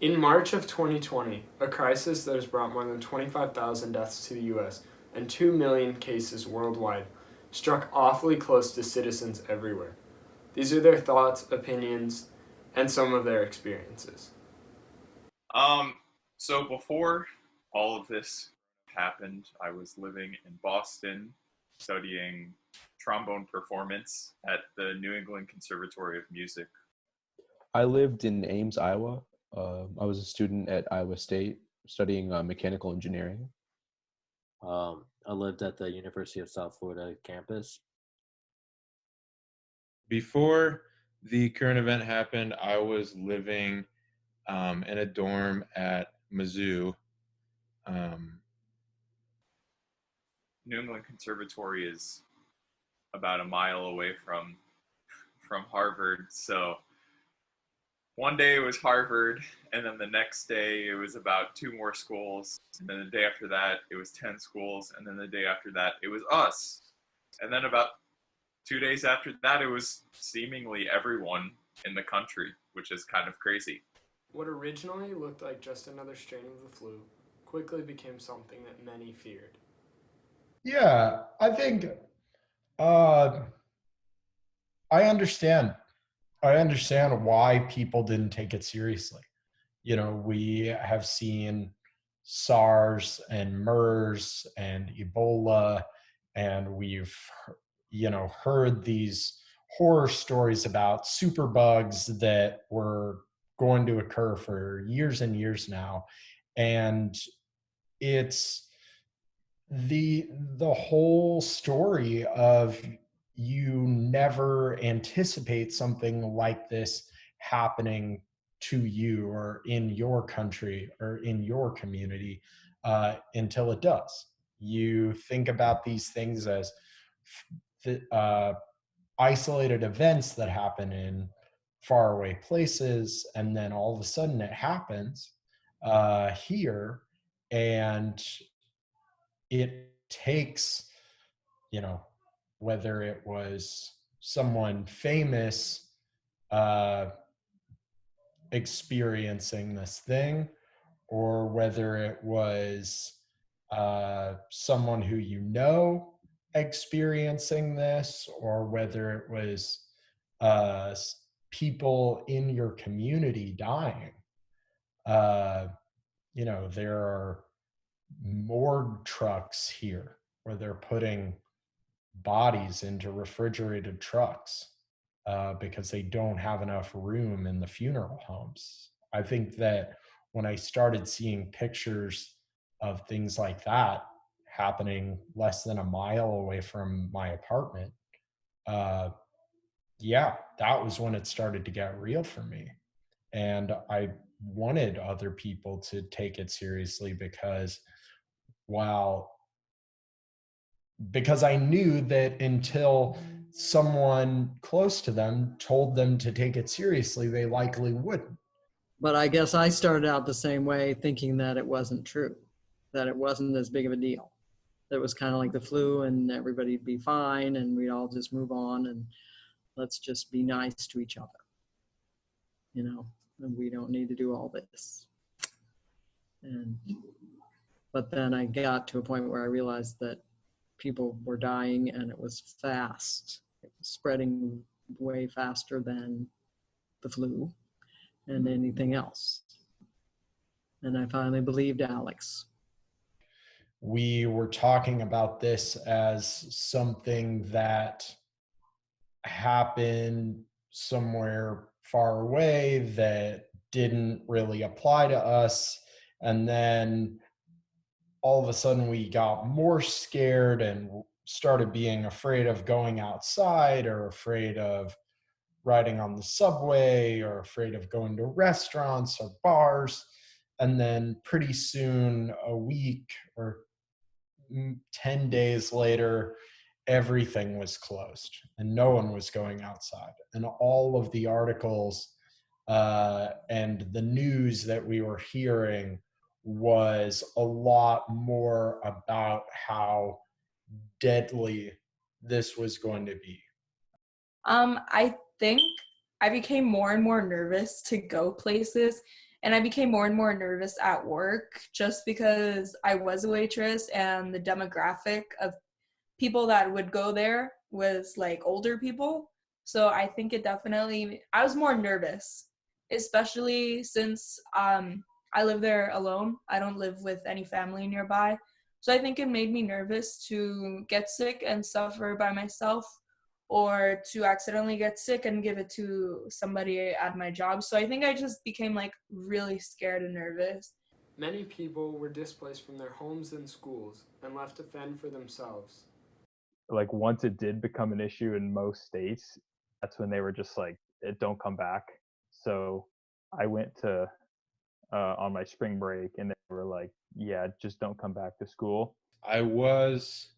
In March of 2020, a crisis that has brought more than 25,000 deaths to the US and 2 million cases worldwide struck awfully close to citizens everywhere. These are their thoughts, opinions, and some of their experiences. Um, so before all of this happened, I was living in Boston studying trombone performance at the New England Conservatory of Music. I lived in Ames, Iowa. I was a student at Iowa State studying mechanical engineering. I lived at the University of South Florida campus. Before the current event happened, I was living in a dorm at Mizzou. New England Conservatory is about a mile away from Harvard, so one day it was Harvard, and then the next day it was about two more schools, and then the day after that it was 10 schools, and then the day after that it was us. And then about 2 days after that it was seemingly everyone in the country, which is kind of crazy. What originally looked like just another strain of the flu quickly became something that many feared. Yeah, I think uh, I understand. I understand why people didn't take it seriously. You know, we have seen SARS and MERS and Ebola, and we've, heard these horror stories about superbugs that were going to occur for years and years now. And it's the whole story of you never anticipate something like this happening to you or in your country or in your community until it does. You think about these things as isolated events that happen in faraway places, and then all of a sudden it happens here, and it takes, you know, whether it was someone famous uh, experiencing this thing, or whether it was someone who you know experiencing this, or whether it was uh, people in your community dying. Uh, there are morgue trucks here where they're putting bodies into refrigerated trucks because they don't have enough room in the funeral homes. I think that when I started seeing pictures of things like that happening less than a mile away from my apartment, uh, yeah, that was when it started to get real for me. And I wanted other people to take it seriously while because I knew that until someone close to them told them to take it seriously, they likely wouldn't. But I guess I started out the same way, thinking that it wasn't true, that it wasn't as big of a deal. That it was kind of like the flu and everybody'd be fine and we'd all just move on and let's just be nice to each other. And we don't need to do all this. But then I got to a point where I realized that people were dying and it was fast. It was spreading way faster than the flu and anything else. And I finally believed Alex. We were talking about this as something that happened somewhere far away that didn't really apply to us. And then all of a sudden we got more scared and started being afraid of going outside, or afraid of riding on the subway, or afraid of going to restaurants or bars. And then pretty soon, a week or 10 days later, everything was closed and no one was going outside. And all of the articles and the news that we were hearing was a lot more about how deadly this was going to be. I think I became more and more nervous to go places And I became more and more nervous at work just because I was a waitress and the demographic of people that would go there was like older people. So I think I was more nervous, especially since I live there alone. I don't live with any family nearby. So I think it made me nervous to get sick and suffer by myself, or to accidentally get sick and give it to somebody at my job. So I think I just became like really scared and nervous. Many people were displaced from their homes and schools and left to fend for themselves. Like once it did become an issue in most states, that's when they were just like, don't come back. So I went to on my spring break, and they were like, yeah, just don't come back to school. I was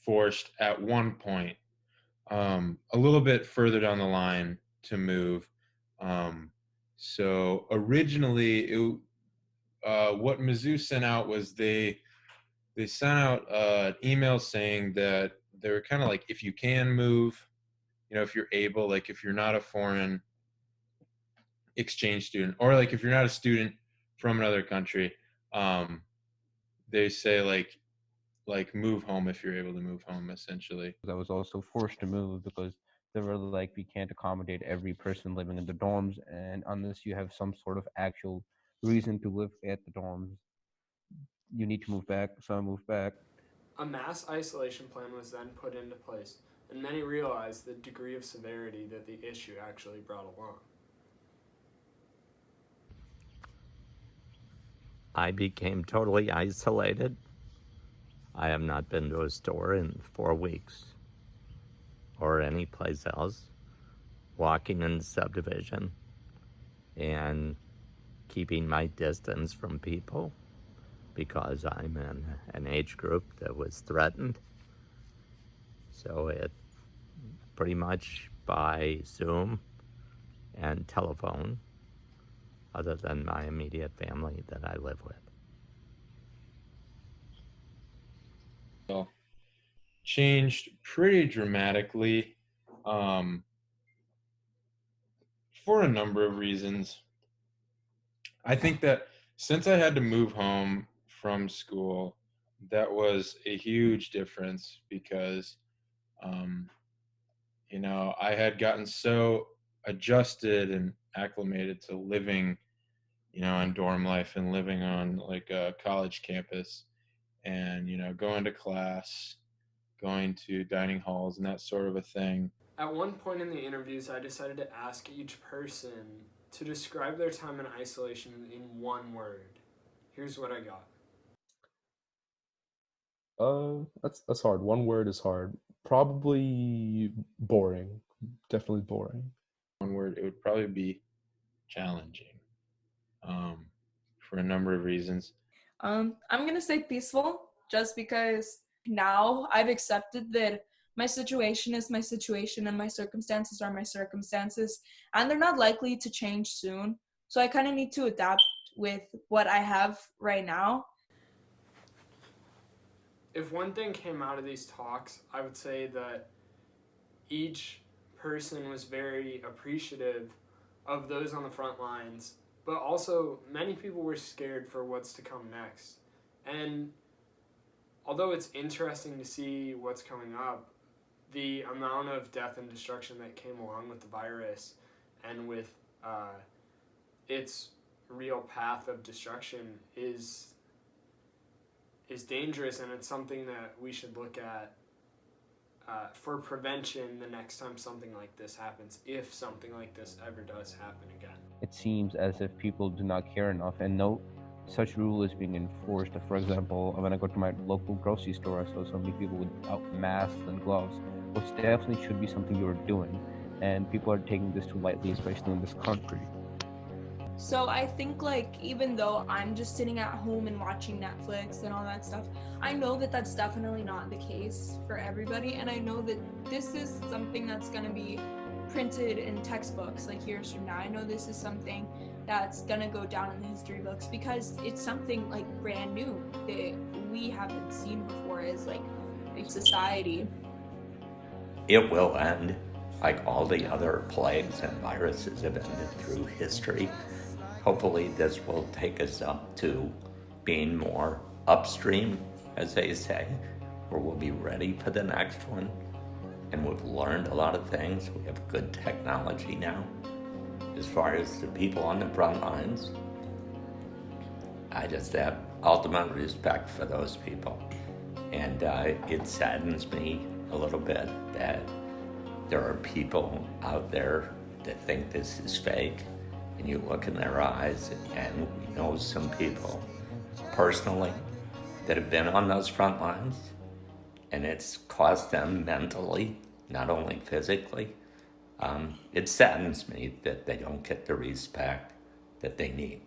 forced at one point, a little bit further down the line, to move. So originally, what Mizzou sent out was they sent out an email saying that they were kind of like, if you can move, if you're able, like if you're not a foreign exchange student, or like if you're not a student from another country, they say like move home if you're able to move home, essentially. I was also forced to move because they were like, we can't accommodate every person living in the dorms, and unless you have some sort of actual reason to live at the dorms, you need to move back. So I moved back. A mass isolation plan was then put into place, and many realized the degree of severity that the issue actually brought along. I became totally isolated. I have not been to a store in 4 weeks or any place else. Walking in the subdivision and keeping my distance from people because I'm in an age group that was threatened. So it pretty much by Zoom and telephone, other than my immediate family that I live with. So, changed pretty dramatically, for a number of reasons. I think that since I had to move home from school, that was a huge difference because, I had gotten so adjusted and acclimated to living, in dorm life and living on like a college campus, and, going to class, going to dining halls and that sort of a thing. At one point in the interviews, I decided to ask each person to describe their time in isolation in one word. Here's what I got. That's hard. One word is hard. Probably boring. Definitely boring. One word, it would probably be challenging, for a number of reasons. I'm gonna say peaceful, just because now I've accepted that my situation is my situation and my circumstances are my circumstances, and they're not likely to change soon. So I kind of need to adapt with what I have right now. If one thing came out of these talks, I would say that each person was very appreciative of those on the front lines, but also many people were scared for what's to come next. And although it's interesting to see what's coming up, the amount of death and destruction that came along with the virus and with its real path of destruction is dangerous, and it's something that we should look at for prevention the next time something like this happens, if something like this ever does happen again. It seems as if people do not care enough, and no such rule is being enforced. For example, when I go to my local grocery store, I saw so many people without masks and gloves, which definitely should be something you're doing, and people are taking this too lightly, especially in this country. So I think, like, even though I'm just sitting at home and watching Netflix and all that stuff, I know that that's definitely not the case for everybody, and I know that this is something that's going to be printed in textbooks like years from now. I know this is something that's going to go down in the history books because it's something like brand new that we haven't seen before as like a society. It will end like all the other plagues and viruses have ended through history. hopefully this will take us up to being more upstream, as they say, where we'll be ready for the next one. And we've learned a lot of things. We have good technology now. As far as the people on the front lines, I just have ultimate respect for those people. And it saddens me a little bit that there are people out there that think this is fake, and you look in their eyes, and we know some people personally that have been on those front lines, and it's cost them mentally, not only physically. It saddens me that they don't get the respect that they need.